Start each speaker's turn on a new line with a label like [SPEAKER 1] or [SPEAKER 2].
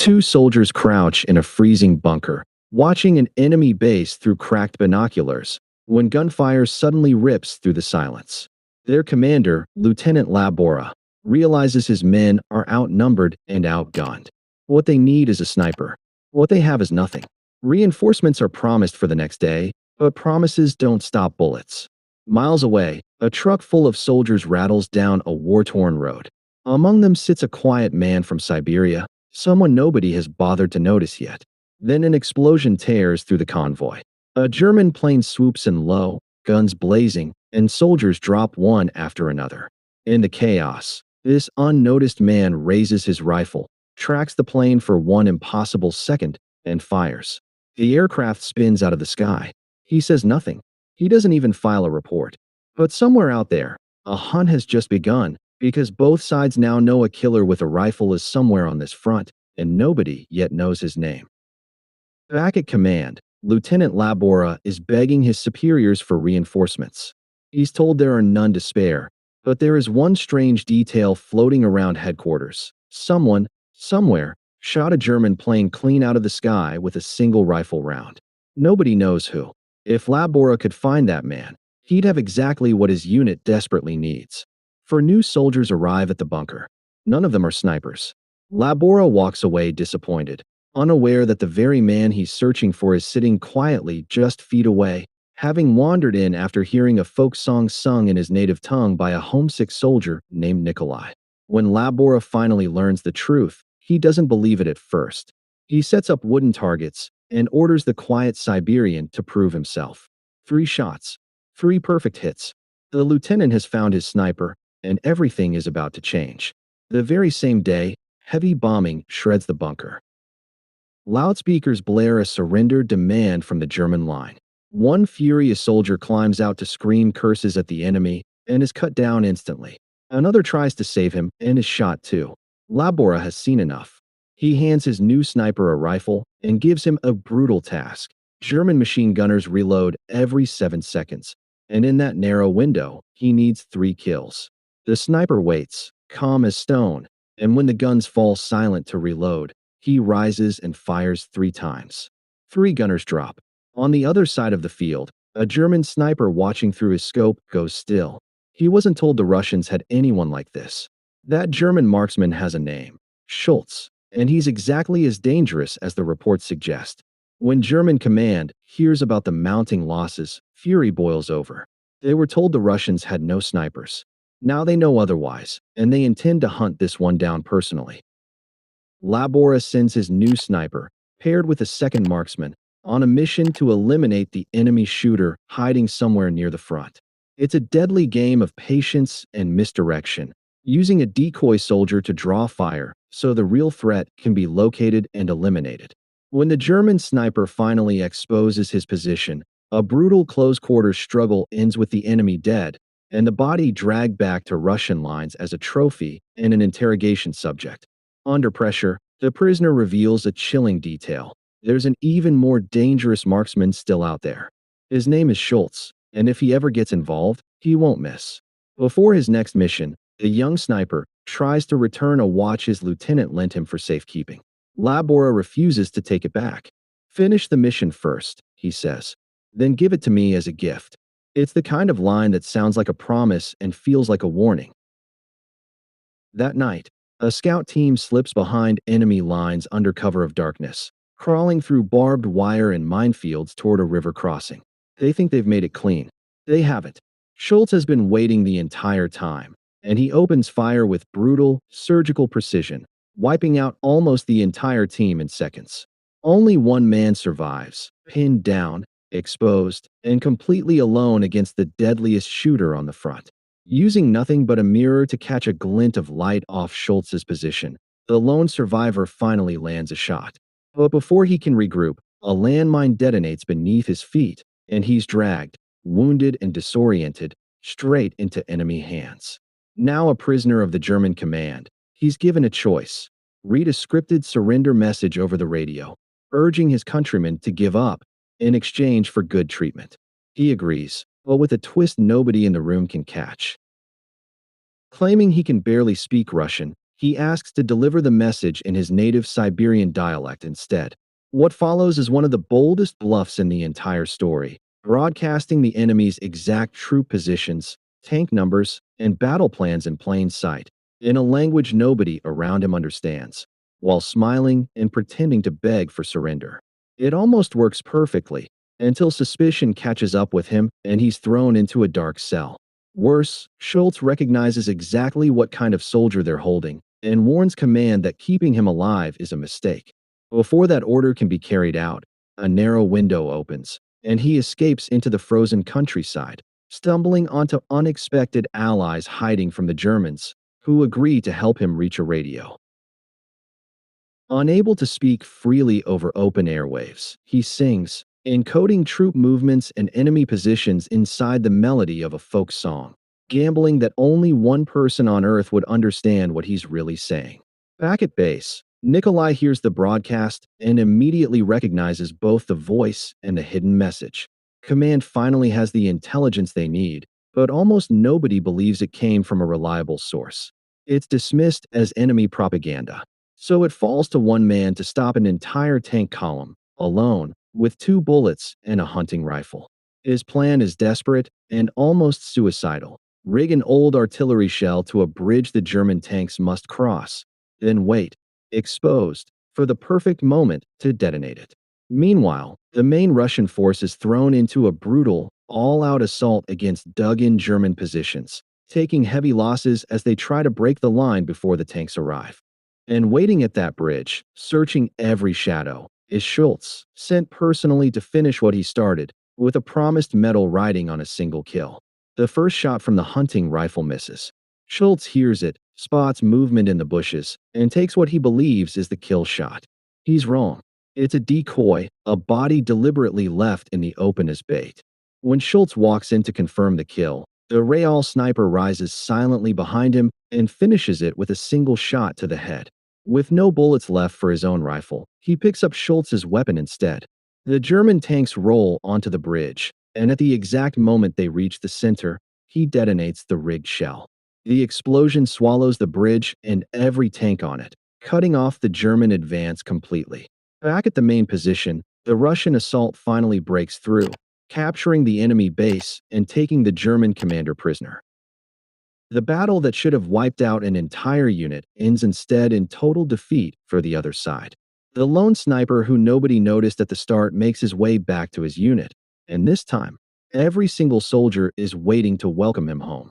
[SPEAKER 1] Two soldiers crouch in a freezing bunker, watching an enemy base through cracked binoculars, when gunfire suddenly rips through the silence. Their commander, Lieutenant Labora, realizes his men are outnumbered and outgunned. What they need is a sniper. What they have is nothing. Reinforcements are promised for the next day, but promises don't stop bullets. Miles away, a truck full of soldiers rattles down a war-torn road. Among them sits a quiet man from Siberia, someone nobody has bothered to notice yet. Then an explosion tears through the convoy. A German plane swoops in low, guns blazing, and soldiers drop one after another. In the chaos, this unnoticed man raises his rifle, tracks the plane for one impossible second, and fires. The aircraft spins out of the sky. He says nothing. He doesn't even file a report. But somewhere out there, a hunt has just begun, because both sides now know a killer with a rifle is somewhere on this front, and nobody yet knows his name. Back at command, Lieutenant Labora is begging his superiors for reinforcements. He's told there are none to spare, but there is one strange detail floating around headquarters. Someone, somewhere, shot a German plane clean out of the sky with a single rifle round. Nobody knows who. If Labora could find that man, he'd have exactly what his unit desperately needs. Four new soldiers arrive at the bunker. None of them are snipers. Labora walks away disappointed, unaware that the very man he's searching for is sitting quietly just feet away, having wandered in after hearing a folk song sung in his native tongue by a homesick soldier named Nikolai. When Labora finally learns the truth, he doesn't believe it at first. He sets up wooden targets and orders the quiet Siberian to prove himself. 3 shots. 3 perfect hits. The lieutenant has found his sniper, and everything is about to change. The very same day, heavy bombing shreds the bunker. Loudspeakers blare a surrender demand from the German line. One furious soldier climbs out to scream curses at the enemy and is cut down instantly. Another tries to save him and is shot too. Labora has seen enough. He hands his new sniper a rifle and gives him a brutal task. German machine gunners reload every 7 seconds, and in that narrow window, he needs 3 kills. The sniper waits, calm as stone, and when the guns fall silent to reload, he rises and fires 3 times. 3 gunners drop. On the other side of the field, a German sniper watching through his scope goes still. He wasn't told the Russians had anyone like this. That German marksman has a name, Schultz, and he's exactly as dangerous as the reports suggest. When German command hears about the mounting losses, fury boils over. They were told the Russians had no snipers. Now they know otherwise, and they intend to hunt this one down personally. Labora sends his new sniper, paired with a second marksman, on a mission to eliminate the enemy shooter hiding somewhere near the front. It's a deadly game of patience and misdirection, using a decoy soldier to draw fire so the real threat can be located and eliminated. When the German sniper finally exposes his position, a brutal close-quarters struggle ends with the enemy dead, and the body dragged back to Russian lines as a trophy and an interrogation subject. Under pressure, the prisoner reveals a chilling detail. There's an even more dangerous marksman still out there. His name is Schultz, and if he ever gets involved, he won't miss. Before his next mission, the young sniper tries to return a watch his lieutenant lent him for safekeeping. Labora refuses to take it back. "Finish the mission first," he says. "Then give it to me as a gift." It's the kind of line that sounds like a promise and feels like a warning. That night, a scout team slips behind enemy lines under cover of darkness, crawling through barbed wire and minefields toward a river crossing. They think they've made it clean. They haven't. Schultz has been waiting the entire time, and he opens fire with brutal, surgical precision, wiping out almost the entire team in seconds. Only one man survives, pinned down, exposed, and completely alone against the deadliest shooter on the front. Using nothing but a mirror to catch a glint of light off Schultz's position, the lone survivor finally lands a shot. But before he can regroup, a landmine detonates beneath his feet, and he's dragged, wounded and disoriented, straight into enemy hands. Now a prisoner of the German command, he's given a choice: read a scripted surrender message over the radio, urging his countrymen to give up in exchange for good treatment. He agrees, but with a twist nobody in the room can catch. Claiming he can barely speak Russian, He asks to deliver the message in his native Siberian dialect instead. What follows is one of the boldest bluffs in the entire story, broadcasting the enemy's exact troop positions, tank numbers, and battle plans in plain sight, in a language nobody around him understands, while smiling and pretending to beg for surrender. It almost works perfectly, until suspicion catches up with him and he's thrown into a dark cell. Worse, Schultz recognizes exactly what kind of soldier they're holding and warns command that keeping him alive is a mistake. Before that order can be carried out, a narrow window opens, and he escapes into the frozen countryside, stumbling onto unexpected allies hiding from the Germans, who agree to help him reach a radio. Unable to speak freely over open airwaves, he sings, encoding troop movements and enemy positions inside the melody of a folk song, gambling that only one person on Earth would understand what he's really saying. Back at base, Nikolai hears the broadcast and immediately recognizes both the voice and the hidden message. Command finally has the intelligence they need, but almost nobody believes it came from a reliable source. It's dismissed as enemy propaganda. So it falls to one man to stop an entire tank column, alone, with 2 bullets and a hunting rifle. His plan is desperate and almost suicidal. Rig an old artillery shell to a bridge the German tanks must cross, then wait, exposed, for the perfect moment to detonate it. Meanwhile, the main Russian force is thrown into a brutal, all-out assault against dug-in German positions, taking heavy losses as they try to break the line before the tanks arrive. And waiting at that bridge, searching every shadow, is Schultz, sent personally to finish what he started, with a promised medal riding on a single kill. The first shot from the hunting rifle misses. Schultz hears it, spots movement in the bushes, and takes what he believes is the kill shot. He's wrong. It's a decoy, a body deliberately left in the open as bait. When Schultz walks in to confirm the kill, the Real sniper rises silently behind him and finishes it with a single shot to the head. With no bullets left for his own rifle, he picks up Schultz's weapon instead. The German tanks roll onto the bridge, and at the exact moment they reach the center, he detonates the rigged shell. The explosion swallows the bridge and every tank on it, cutting off the German advance completely. Back at the main position, the Russian assault finally breaks through, capturing the enemy base and taking the German commander prisoner. The battle that should have wiped out an entire unit ends instead in total defeat for the other side. The lone sniper who nobody noticed at the start makes his way back to his unit, and this time, every single soldier is waiting to welcome him home.